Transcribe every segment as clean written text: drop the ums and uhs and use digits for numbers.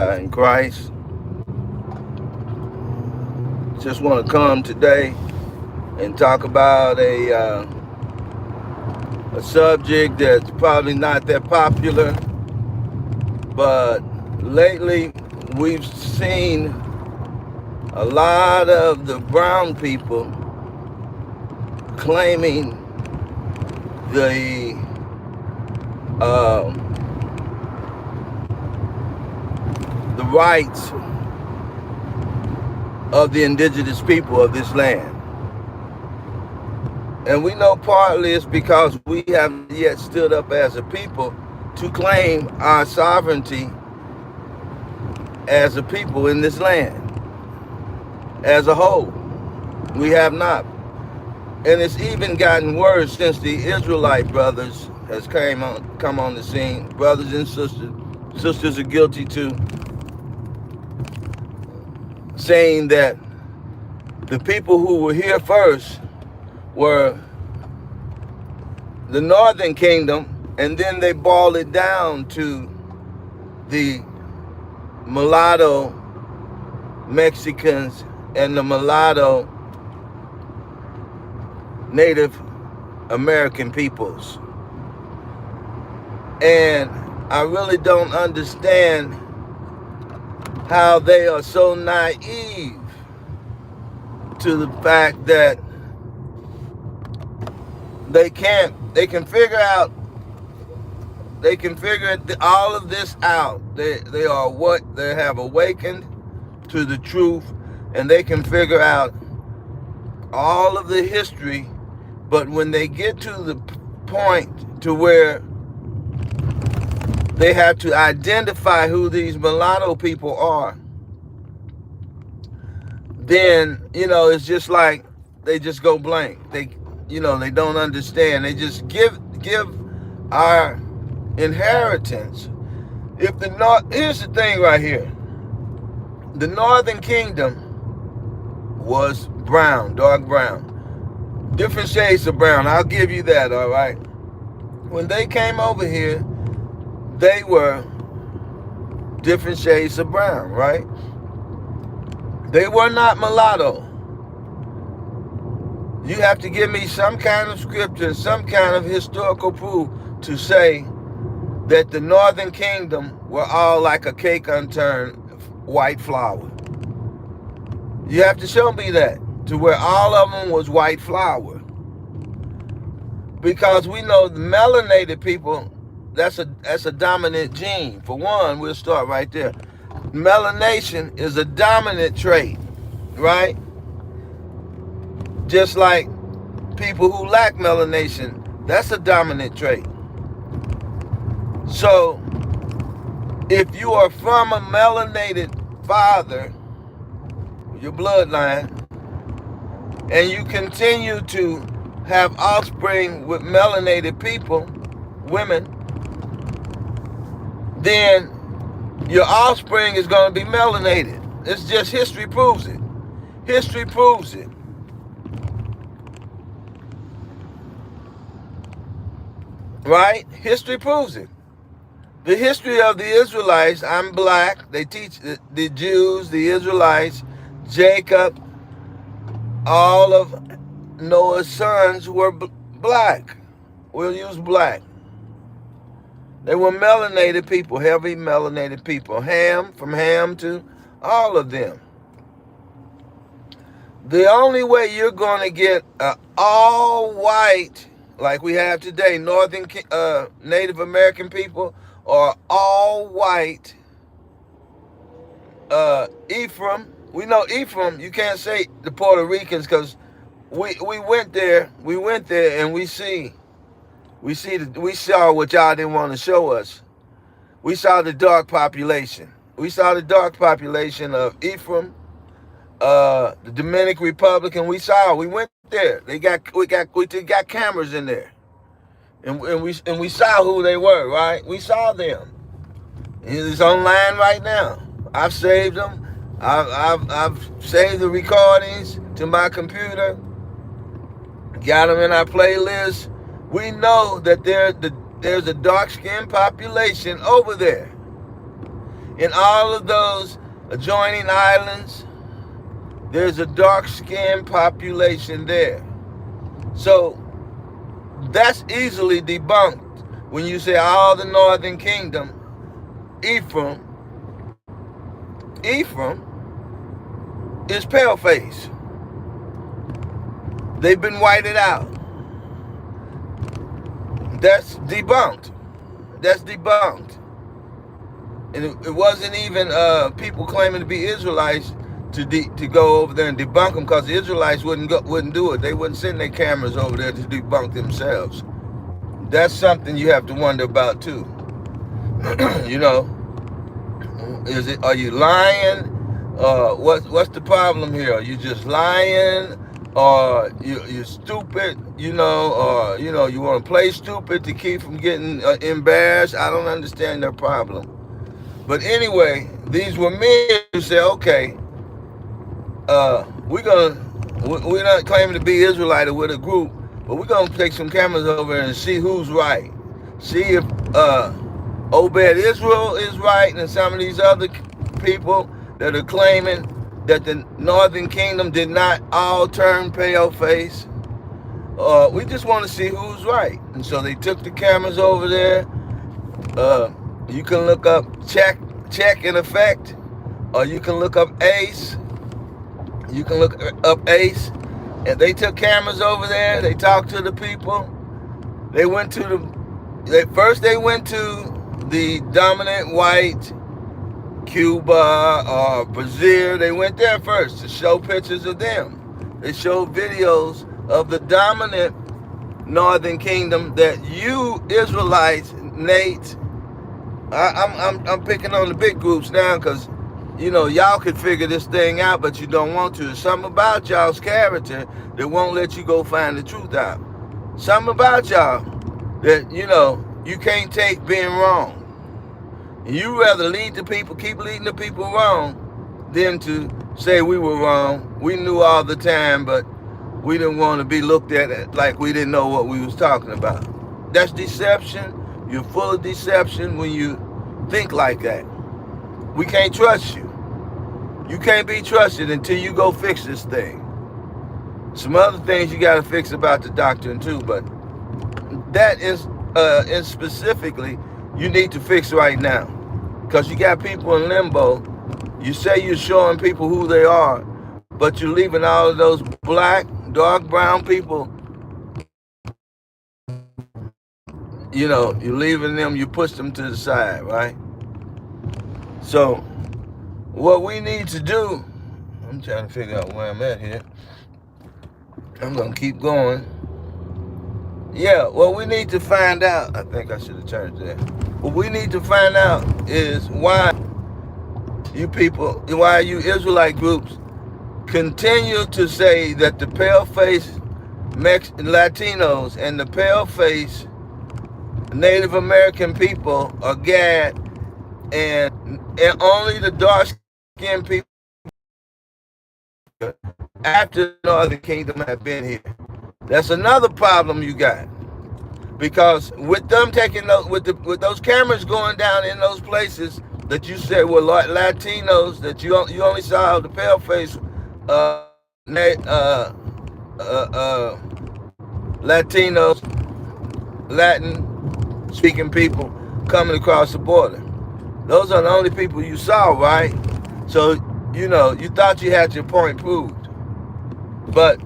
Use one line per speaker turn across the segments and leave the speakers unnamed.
in Christ. Just want to come today and talk about a subject that's probably not that popular, but lately we've seen a lot of the brown people claiming the uh, the rights of the indigenous people of this land. And we know partly it's because we have yet stood up as a people to claim our sovereignty as a people in this land as a whole. We have not. And it's even gotten worse since the Israelite brothers has come on the scene. Brothers and sisters. Sisters are guilty too, saying that the people who were here first were the northern kingdom, and then they boiled it down to the mulatto Mexicans and the mulatto Native American peoples. And I really don't understand how they are so naive to the fact that they can figure out, they can figure all of this out. They have awakened to the truth, and they can figure out all of the history. But when they get to the point to where they have to identify who these mulatto people are, then, it's just like they just go blank. They don't understand. They just give our inheritance. Here's the thing right here. The Northern Kingdom was brown, dark brown. Different shades of brown. I'll give you that, all right? When they came over here, they were different shades of brown, right? They were not mulatto. You have to give me some kind of scripture, some kind of historical proof to say that the Northern Kingdom were all like a cake unturned white flour. You have to show me that, to where all of them was white flour. Because we know the melanated people, that's a dominant gene. For one, we'll start right there. Melanation is a dominant trait, right? Just like people who lack melanation, that's a dominant trait. So, if you are from a melanated father, your bloodline, and you continue to have offspring with melanated people, women, then your offspring is going to be melanated. It's just history proves it. History proves it. Right? History proves it. The history of the Israelites, I'm black. They teach the Jews, the Israelites, Jacob, all of Noah's sons were black. We'll use black. They were melanated people, heavy melanated people. From Ham to all of them. The only way you're going to get all white, like we have today, Northern Native American people, or all white Ephraim. We know Ephraim, you can't say the Puerto Ricans, because we went there and we saw what y'all didn't want to show us. We saw the dark population. We saw the dark population of Ephraim, the Dominican Republic, and we went there. We got cameras in there. And we saw who they were, right? We saw them. It's online right now. I've saved them. I've saved the recordings to my computer. Got them in our playlist. We know that there's a dark-skinned population over there. In all of those adjoining islands, there's a dark-skinned population there. So that's easily debunked when you say all the northern kingdom, Ephraim is pale-face. They've been whited out. That's debunked. That's debunked. And it wasn't even people claiming to be Israelites to go over there and debunk them, because the Israelites wouldn't do it. They wouldn't send their cameras over there to debunk themselves. That's something you have to wonder about too. You know, are you lying? What's the problem here? Are you just lying, or you're stupid? You know, or you want to play stupid to keep from getting embarrassed? I don't understand their problem. But anyway, these were men who said, okay, we're not claiming to be Israelite or with a group, but we're gonna take some cameras over and see who's right. See if Obed Israel is right, and some of these other people that are claiming that the northern kingdom did not all turn pale face. We just want to see who's right. And so they took the cameras over there. You can look up check in effect, or you can look up ACE. You can look up ACE. And they took cameras over there. They talked to the people. They went to they went to the dominant white Cuba or Brazil. They went there first to show pictures of them. They showed videos of the dominant northern kingdom that you Israelites, Nate, I'm picking on the big groups now, because y'all could figure this thing out, but you don't want to. There's something about y'all's character that won't let you go find the truth out. Something about y'all that you can't take being wrong. And you rather lead the people, keep leading the people wrong, than to say we were wrong. We knew all the time, but we didn't want to be looked at like we didn't know what we was talking about. That's deception. You're full of deception when you think like that. We can't trust you. You can't be trusted until you go fix this thing. Some other things you got to fix about the doctrine too, but that is and specifically you need to fix right now, because you got people in limbo. You say you're showing people who they are, but you're leaving all of those black, dark brown people. You're leaving them. You push them to the side, right? So what we need to do, I'm trying to figure out where I'm at here. I'm going to keep going. Yeah, what we need to find out, I think I should have turned there. What we need to find out is why you Israelite groups continue to say that the pale-faced Latinos and the pale-faced Native American people are Gad, and only the dark-skinned people after the Northern Kingdom have been here. That's another problem you got, because with them taking with those cameras going down in those places that you said were Latinos, that you only saw the pale-faced Latinos, Latin-speaking people coming across the border. Those are the only people you saw, right? So, you thought you had your point proved. But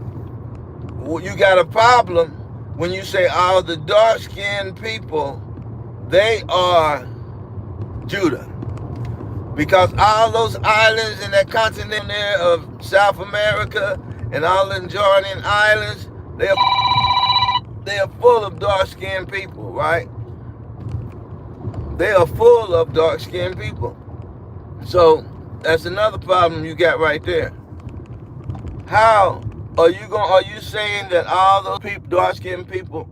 you got a problem when you say all the dark-skinned people, they are Judah. Because all those islands in that continent there of South America and all the adjoining islands, they are full of dark-skinned people, right? They are full of dark-skinned people. So that's another problem you got right there. How are you saying that all those people, dark-skinned people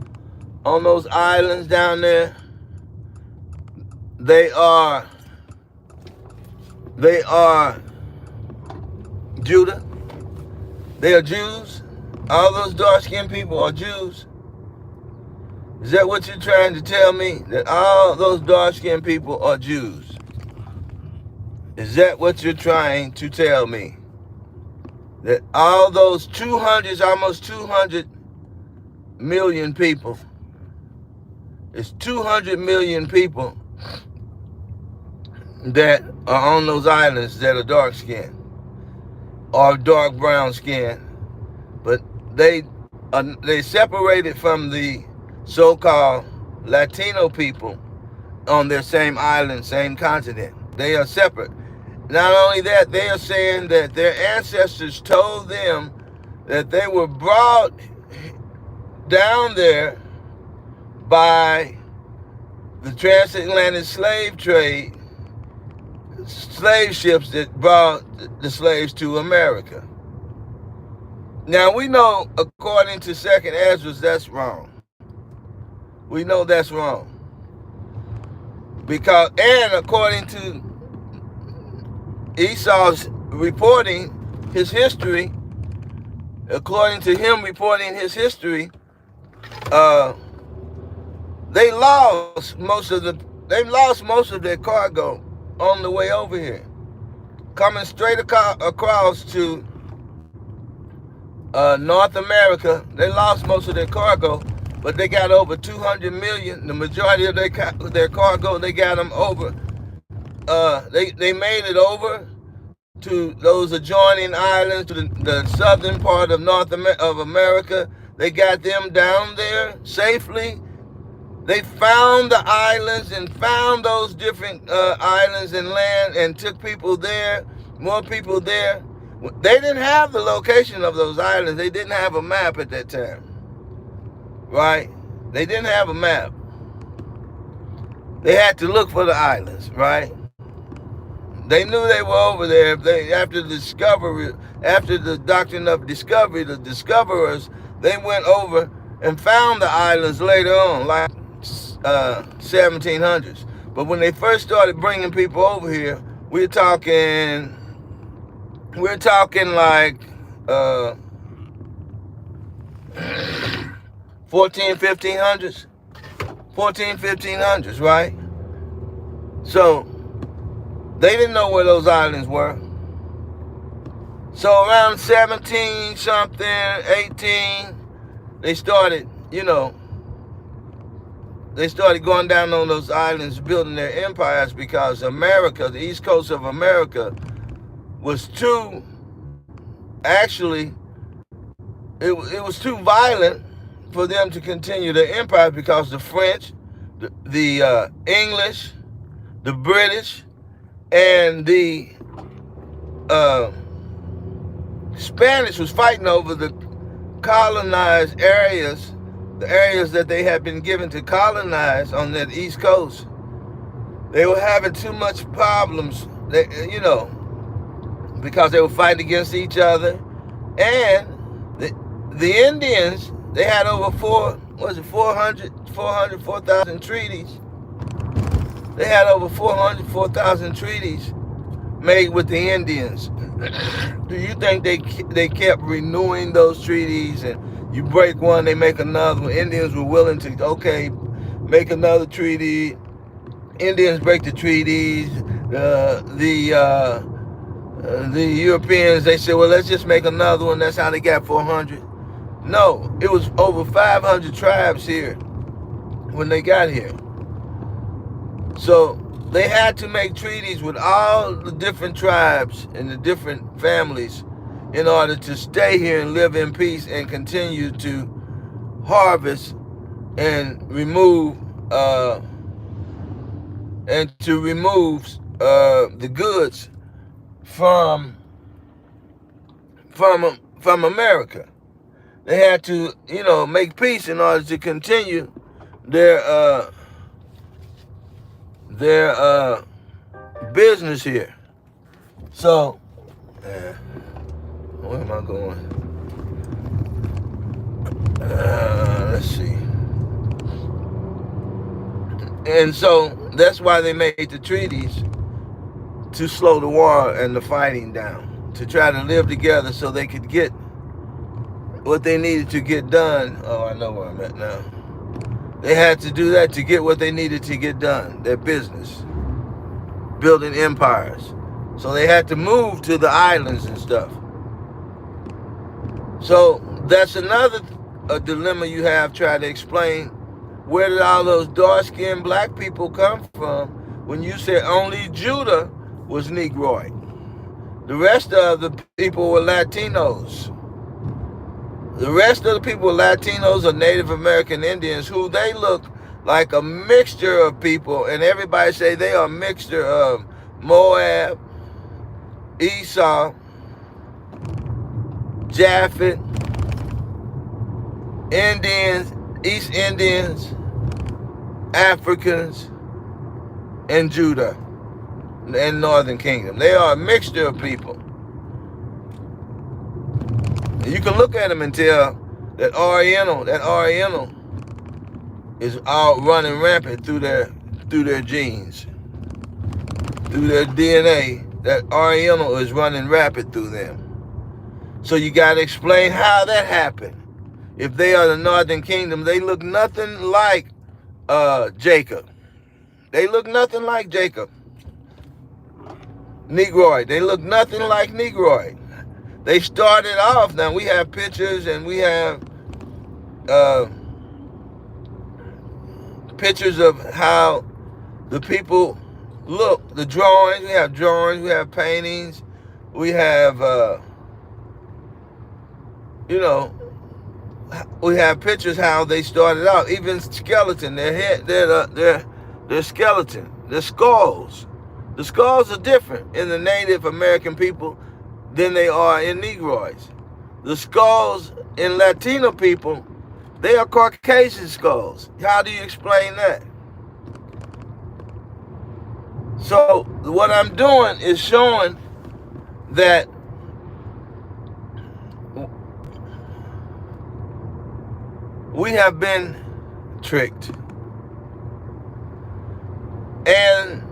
on those islands down there, they are Judah? They are Jews? All those dark-skinned people are Jews? Is that what you're trying to tell me? That all those dark-skinned people are Jews? Is that what you're trying to tell me? That all those 200, almost 200 million people, it's 200 million people that are on those islands that are dark skinned or dark brown skin, but they separated from the so-called Latino people on their same island, same continent. They are separate. Not only that, they are saying that their ancestors told them that they were brought down there by the transatlantic slave trade, slave ships that brought the slaves to America. Now we know, according to Second Ezra, that's wrong. We know that's wrong. And according to Esau's reporting his history, according to him reporting his history, they lost most of their cargo on the way over here. Coming straight across to North America, they lost most of their cargo, but they got over 200 million. The majority of their cargo, they got them over. They made it over to those adjoining islands, to the southern part of of America. They got them down there safely. They found the islands and found those different islands and land and took people there, more people there. They didn't have the location of those islands. They didn't have a map at that time, right? They didn't have a map. They had to look for the islands, right? They knew they were over there. After the doctrine of discovery, the discoverers, they went over and found the islands later on, like 1700s. But when they first started bringing people over here, we're talking like 1500s, right? So they didn't know where those islands were. So around 17 something, 18, they started going down on those islands, building their empires, because America, the east coast of America, was too violent for them to continue their empire, because the French, the English, the British, and the Spanish was fighting over the colonized areas, the areas that they had been given to colonize on that east coast. They were having too much problems, because they were fighting against each other. And the Indians, they had over 4,000 treaties. They had over 4,000 treaties made with the Indians. Do you think they kept renewing those treaties? And you break one, they make another one. Indians were willing to, make another treaty. Indians break the treaties. The Europeans, they said, well, let's just make another one. That's how they got 400. No, it was over 500 tribes here when they got here. So they had to make treaties with all the different tribes and the different families in order to stay here and live in peace and continue to harvest and remove the goods from America. They had to, make peace in order to continue their business here. So, where am I going? Let's see. And so that's why they made the treaties, to slow the war and the fighting down, to try to live together so they could get what they needed to get done. Oh, I know where I'm at now. They had to do that to get what they needed to get done, their business, building empires. So they had to move to the islands and stuff. So that's another dilemma you have, trying to explain where did all those dark-skinned black people come from when you said only Judah was Negroid. The rest of the people were Latinos. The rest of the people were Latinos or Native American Indians, who they look like a mixture of people, and everybody say they are a mixture of Moab, Esau, Japhet, Indians, East Indians, Africans, and Judah and Northern Kingdom. They are a mixture of people. You can look at them and tell that Oriental is all running rampant through their genes, through their DNA. That Oriental is running rapid through them. So you got to explain how that happened. If they are the Northern Kingdom, they look nothing like Jacob. They look nothing like Jacob. Negroid. They look nothing like Negroid. They started off, now we have pictures and we have pictures of how the people look. The drawings, we have paintings, we have, we have pictures how they started out. Even skeleton, their head, their skeleton, their skulls. The skulls are different in the Native American people than they are in Negroids. The skulls in Latino people, they are Caucasian skulls. How do you explain that? So what I'm doing is showing that we have been tricked. And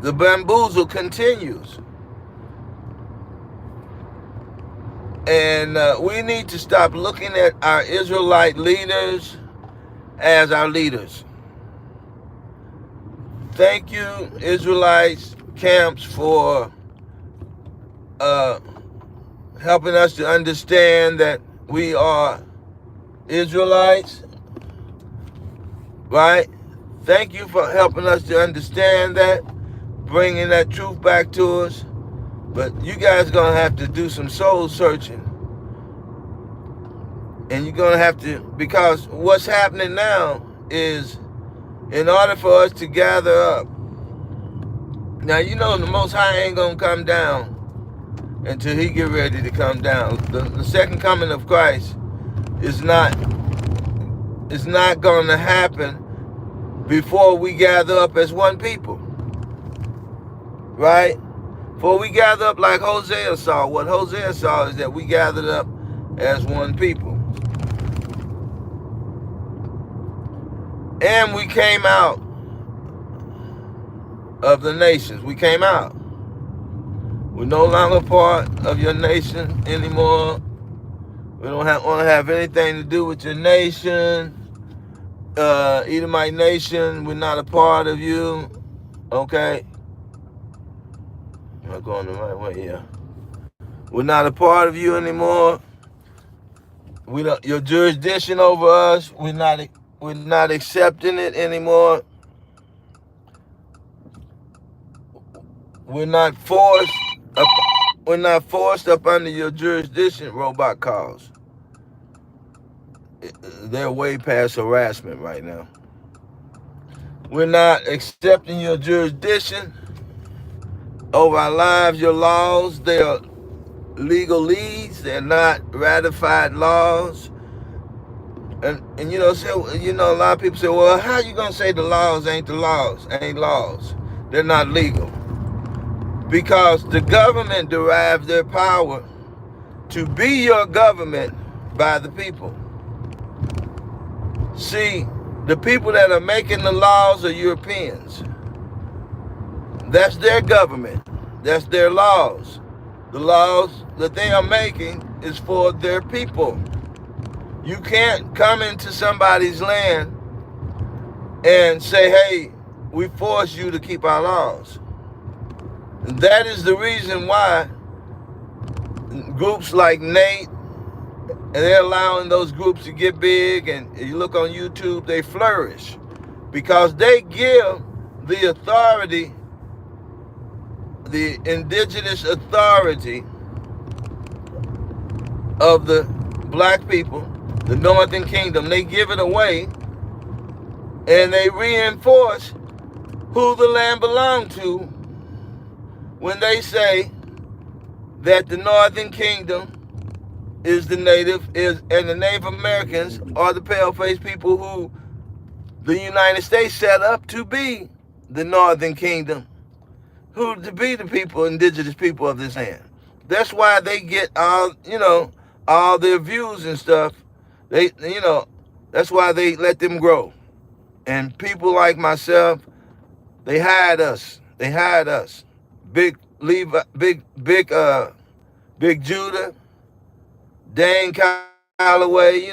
the bamboozle continues. And we need to stop looking at our Israelite leaders as our leaders. Thank you, Israelites camps, for helping us to understand that we are Israelites, right? Thank you for helping us to understand that, bringing that truth back to us. But you guys are going to have to do some soul searching. And you're going to have to, because what's happening now is, in order for us to gather up, now you know the Most High ain't going to come down until he get ready to come down. The second coming of Christ is not going to happen before we gather up as one people, right? Before we gather up like Hosea saw. What Hosea saw is that we gathered up as one people. And we came out of the nations. We came out. We're no longer part of your nation anymore. We don't want to have anything to do with your nation. Edomite nation, we're not a part of you. Okay? Am I going the right way? Yeah. We're not a part of you anymore. We don't. Your jurisdiction over us, we're not accepting it anymore. We're not forced up under your jurisdiction, robot calls. They're way past harassment right now. We're not accepting your jurisdiction over our lives, your laws. They are legalese. They're not ratified laws. And so a lot of people say, well, how you gonna say the laws ain't the laws? Ain't laws. They're not legal. Because the government derives their power to be your government by the people. See, the people that are making the laws are Europeans. That's their government. That's their laws. The laws that they are making is for their people. You can't come into somebody's land and say, hey, we force you to keep our laws. That is the reason why groups like Nate, and they're allowing those groups to get big, and you look on YouTube, they flourish because they give the authority, the indigenous authority of the black people, the Northern Kingdom, they give it away, and they reinforce who the land belonged to when they say that the Northern Kingdom is the and the Native Americans are the pale-faced people who the United States set up to be the Northern Kingdom, who to be the people, indigenous people of this land. That's why they get all their views and stuff. That's why they let them grow. And people like myself, they hide us. They hide us. Big Levi, Big Judah, Dane Calloway,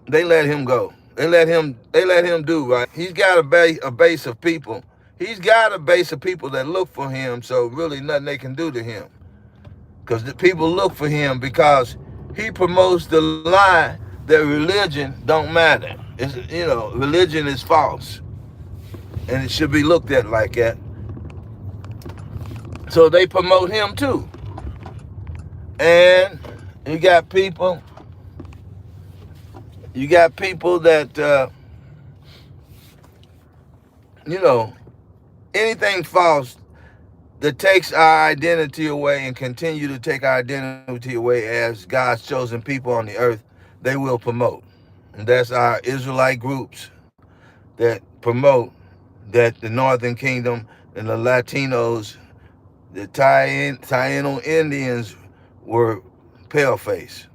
they let him go. They let him do right. He's got a base of people. He's got a base of people that look for him, so really nothing they can do to him. Because the people look for him because he promotes the lie that religion don't matter. Religion is false. And it should be looked at like that. So they promote him too. And you got people that, anything false that takes our identity away and continue to take our identity away as God's chosen people on the earth, they will promote. And that's our Israelite groups that promote that the Northern Kingdom and the Latinos, the Taino Indians were pale-faced.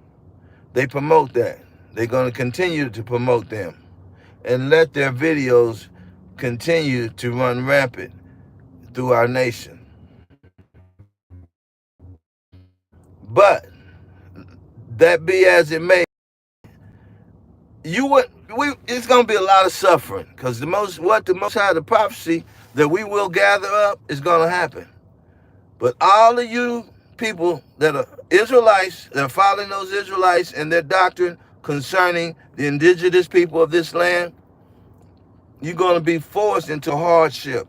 They promote that. They're going to continue to promote them and let their videos continue to run rampant through our nation. But that be as it may, it's going to be a lot of suffering because the most high, the prophecy that we will gather up is going to happen. But all of you people that are Israelites, that are following those Israelites and their doctrine concerning the indigenous people of this land, you're going to be forced into hardship.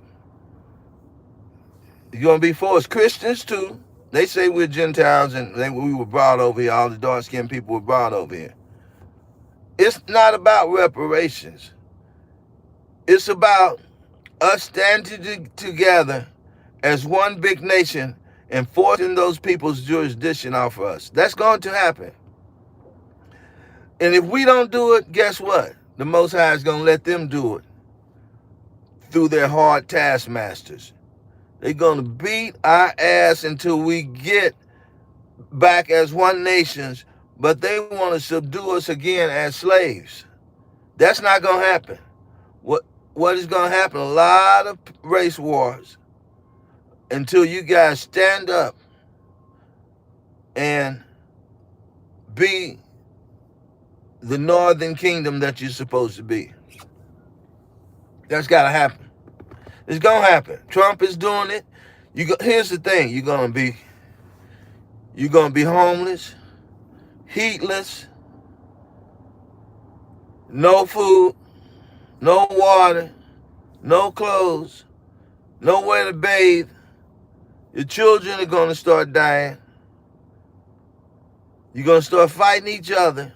You're going to be forced. Christians too. They say we're Gentiles and we were brought over here. All the dark-skinned people were brought over here. It's not about reparations. It's about us standing together as one big nation and forcing those people's jurisdiction off of us. That's going to happen. And if we don't do it, guess what? The Most High is going to let them do it through their hard taskmasters. They're going to beat our ass until we get back as one nation, but they want to subdue us again as slaves. That's not going to happen. What is going to happen? A lot of race wars until you guys stand up and be the Northern Kingdom that you're supposed to be. That's got to happen. It's going to happen. Trump is doing it. Here's the thing. You're going to be homeless, heatless, no food, no water, no clothes, nowhere to bathe. Your children are going to start dying. You're going to start fighting each other.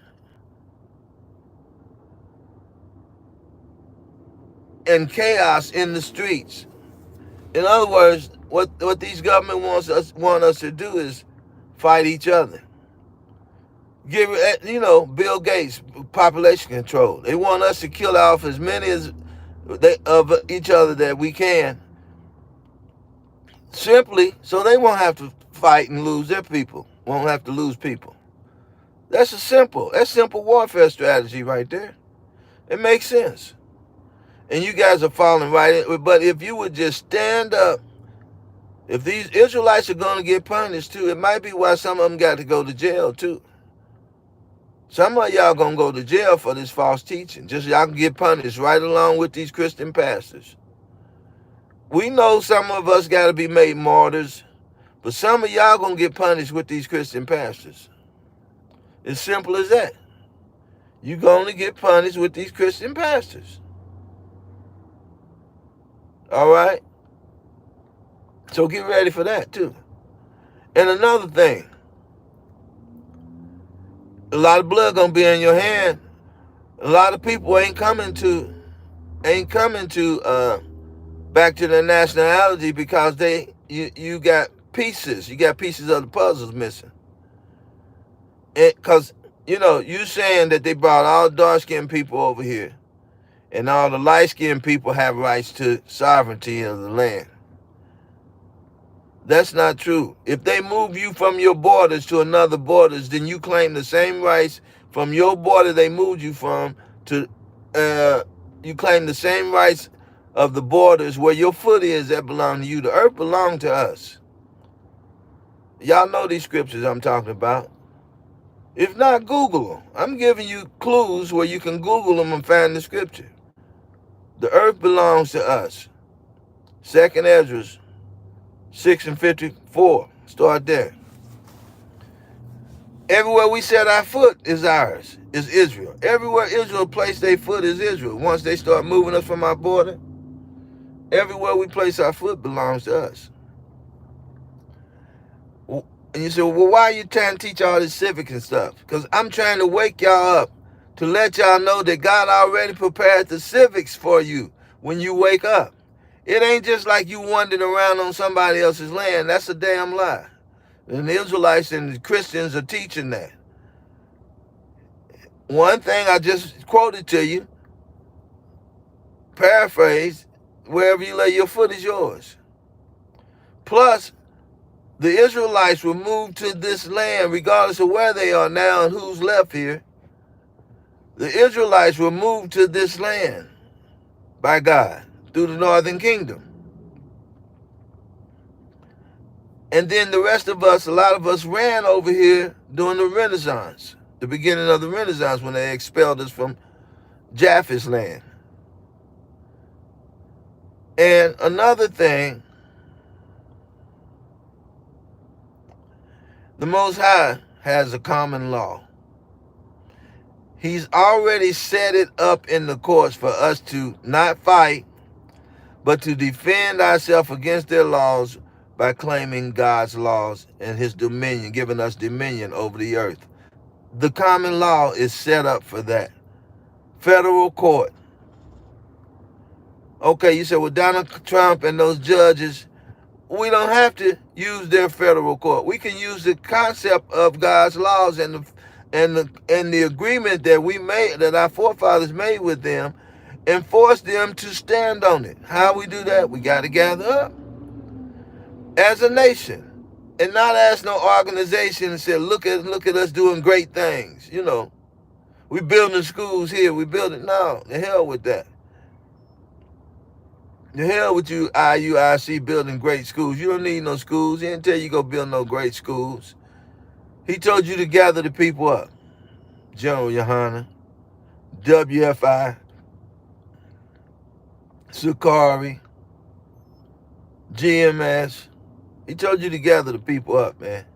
And chaos in the streets. In other words, what these government want us to do is fight each other. Bill Gates, population control. They want us to kill off as many of each other that we can, simply so they won't have to fight and lose their people. Won't have to lose people. That's simple warfare strategy right there. It makes sense. And you guys are falling right in. But if you would just stand up, if these Israelites are going to get punished too, it might be why some of them got to go to jail too. Some of y'all going to go to jail for this false teaching. Just y'all can get punished right along with these Christian pastors. We know some of us got to be made martyrs, but some of y'all going to get punished with these Christian pastors. It's simple as that. You're going to get punished with these Christian pastors. All right? So get ready for that too. And another thing, a lot of blood going to be in your hand. A lot of people ain't coming to back to their nationality because you got pieces. You got pieces of the puzzles missing. Because, you saying that they brought all dark-skinned people over here and all the light-skinned people have rights to sovereignty of the land. That's not true. If they move you from your borders to another borders, then you claim the same rights from your border they moved you from to, you claim the same rights of the borders where your foot is that belong to you. The earth belonged to us. Y'all know these scriptures I'm talking about. If not, Google them. I'm giving you clues where you can Google them and find the scripture. The earth belongs to us. 2nd Ezra 6:54. Start there. Everywhere we set our foot is ours, is Israel. Everywhere Israel placed their foot is Israel. Once they start moving us from our border, everywhere we place our foot belongs to us. And you say, well, why are you trying to teach all this civics and stuff? Because I'm trying to wake y'all up to let y'all know that God already prepared the civics for you when you wake up. It ain't just like you wandering around on somebody else's land. That's a damn lie. And the Israelites and the Christians are teaching that. One thing I just quoted to you, paraphrase, wherever you lay your foot is yours. Plus, the Israelites were moved to this land regardless of where they are now and who's left here. The Israelites were moved to this land by God through the northern kingdom. And then the rest of us, a lot of us ran over here during the Renaissance, the beginning of the Renaissance when they expelled us from Japheth's land. And another thing, the Most High has a common law. He's already set it up in the courts for us to not fight, but to defend ourselves against their laws by claiming God's laws and his dominion, giving us dominion over the earth. The common law is set up for that. Federal court. Okay, you said, well, Donald Trump and those judges, we don't have to use their federal court. We can use the concept of God's laws and the agreement that we made, that our forefathers made with them, and force them to stand on it. How we do that? We got to gather up as a nation and not as no organization and say, look at us doing great things. We building schools here. We building. No, the hell with that. The hell with you, IUIC, building great schools. You don't need no schools. He didn't tell you go build no great schools. He told you to gather the people up. General Yohana, WFI, Sakari, GMS. He told you to gather the people up, man.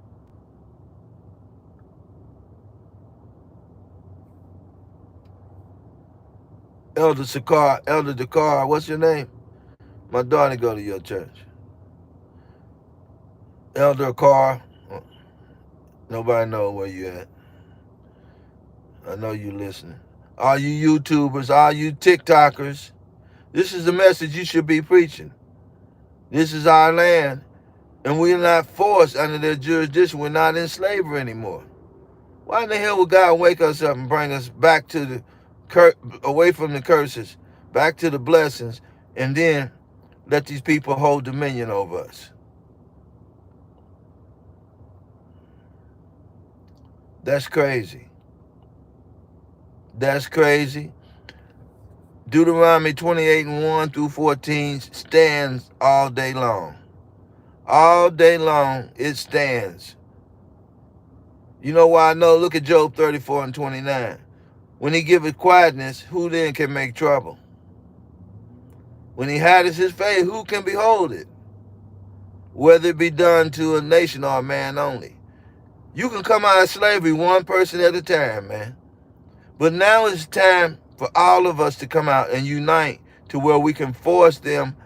Elder Dakar, what's your name? My daughter go to your church. Elder Carr, nobody know where you at. I know you listening. All you YouTubers, all you TikTokers, this is the message you should be preaching. This is our land, and we're not forced under their jurisdiction. We're not in slavery anymore. Why in the hell would God wake us up and bring us back to away from the curses, back to the blessings, and then let these people hold dominion over us? That's crazy. That's crazy. Deuteronomy 28:1-14 stands all day long. All day long it stands. You know why I know? Look at Job 34:29. When he giveth quietness, who then can make trouble? When he hides his face, who can behold it? Whether it be done to a nation or a man only. You can come out of slavery one person at a time, man. But now it's time for all of us to come out and unite to where we can force them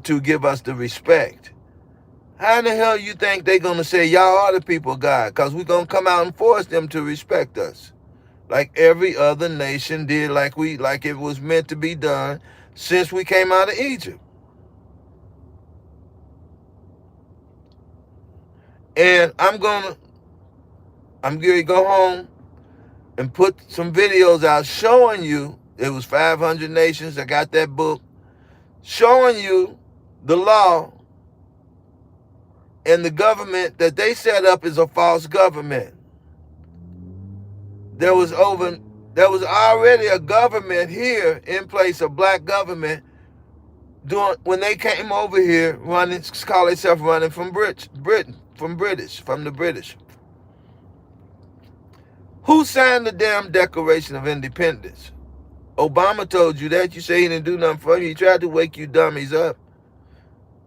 to give us the respect. How in the hell you think they're going to say y'all are the people of God? Because we're going to come out and force them to respect us. Like every other nation did, like it was meant to be done since we came out of Egypt. And I'm going to go home and put some videos out showing you, it was 500 nations, I got that book, showing you the law and the government that they set up is a false government. There was already a government here in place, a black government, when they came over here running, call themselves running from the British. Who signed the damn Declaration of Independence? Obama told you that. You say he didn't do nothing for you. He tried to wake you dummies up.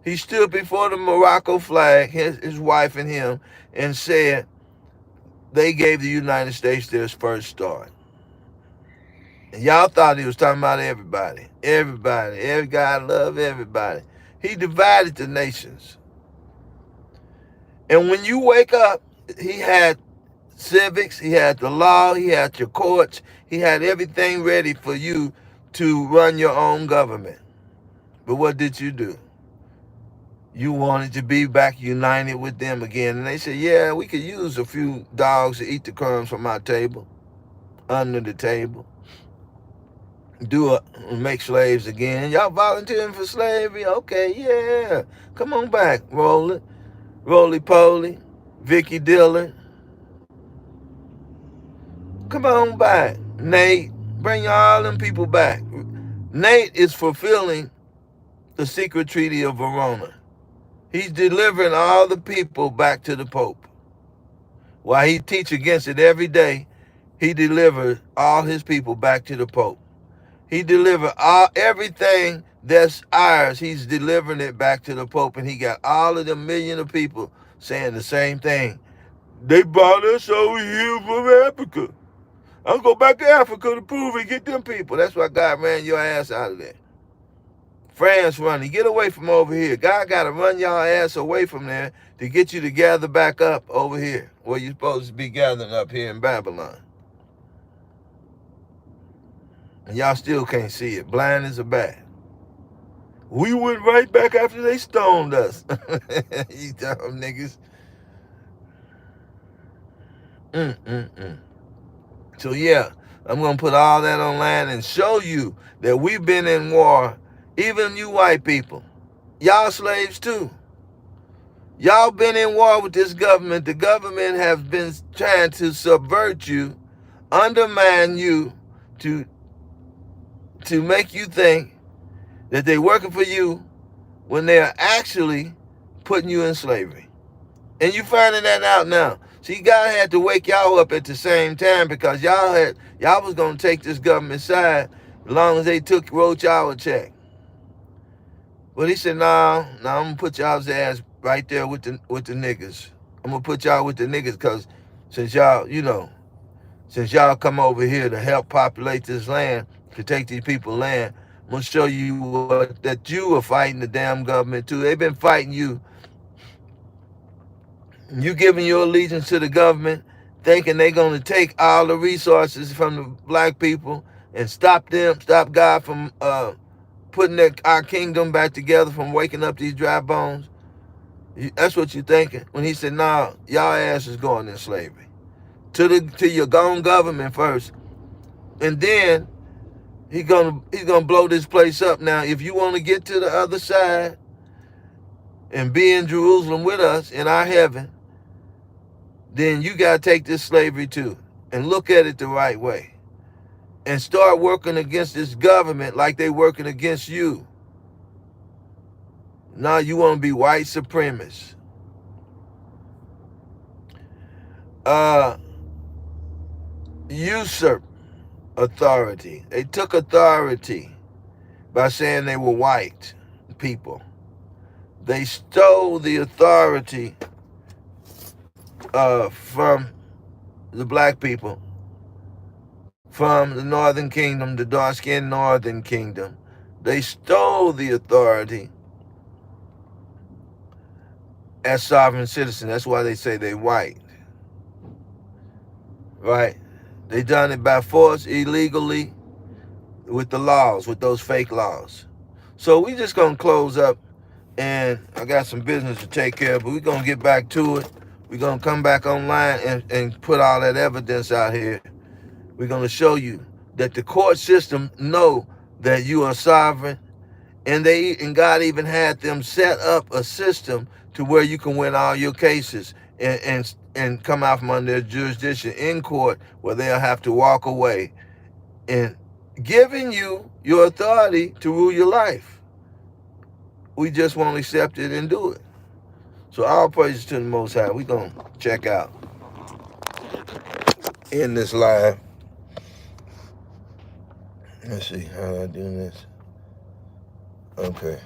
He stood before the Morocco flag, his wife and him, and said they gave the United States their first start. And y'all thought he was talking about everybody. Every God love everybody. He divided the nations. And when you wake up, he had civics, he had the law, he had your courts, he had everything ready for you to run your own government. But what did you do? You wanted to be back united with them again. And they said, yeah, we could use a few dogs to eat the crumbs from our table, under the table. Make slaves again. Y'all volunteering for slavery? Okay, yeah. Come on back, Roly-Poly, Vicky Dillon. Come on back. Nate, bring all them people back. Nate is fulfilling the secret treaty of Verona. He's delivering all the people back to the Pope. While he teach against it every day, he delivers all his people back to the Pope. He delivered everything that's ours. He's delivering it back to the Pope, and he got all of the million of people saying the same thing. They brought us over here from Africa. I'm going to go back to Africa to prove it, get them people. That's why God ran your ass out of there. France running, get away from over here. God got to run y'all ass away from there to get you to gather back up over here, where you're supposed to be gathering up here in Babylon. And y'all still can't see it. Blind as a bat. We went right back after they stoned us. You dumb niggas. So yeah, I'm going to put all that online and show you that we've been in war. Even you white people. Y'all slaves too. Y'all been in war with this government. The government has been trying to subvert you, undermine you, to make you think that they're working for you when they are actually putting you in slavery. And you finding that out now. See, God had to wake y'all up at the same time, because y'all was going to take this government side as long as they wrote y'all a check. But he said, nah, I'm going to put y'all's ass right there with the niggas. I'm going to put y'all with the niggas, because since y'all come over here to help populate this land, to take these people's land, I'm going to show you that you are fighting the damn government too. They've been fighting you. You giving your allegiance to the government, thinking they're going to take all the resources from the black people and stop God from putting our kingdom back together, from waking up these dry bones. That's what you're thinking. When he said, nah, y'all ass is going in slavery. To your own government first. And then he's gonna blow this place up. Now, if you want to get to the other side and be in Jerusalem with us in our heaven, then you got to take this slavery too and look at it the right way. And start working against this government like they working against you. Now you want to be white supremacists. Usurp authority. They took authority by saying they were white people. They stole the authority from the black people, from the northern kingdom, the dark-skinned northern kingdom. They stole the authority as sovereign citizens. That's why they say they white, right? They done it by force, illegally, with the laws, with those fake laws. So we just gonna close up, and I got some business to take care of, but we're gonna get back to it. We're gonna come back online and put all that evidence out here. We're gonna show you that the court system know that you are sovereign, and God even had them set up a system to where you can win all your cases and come out from under their jurisdiction in court, where they'll have to walk away and giving you your authority to rule your life. We just won't accept it and do it. So all praises to the Most High. We're going to check out in this live. Let's see, how do I do this? Okay.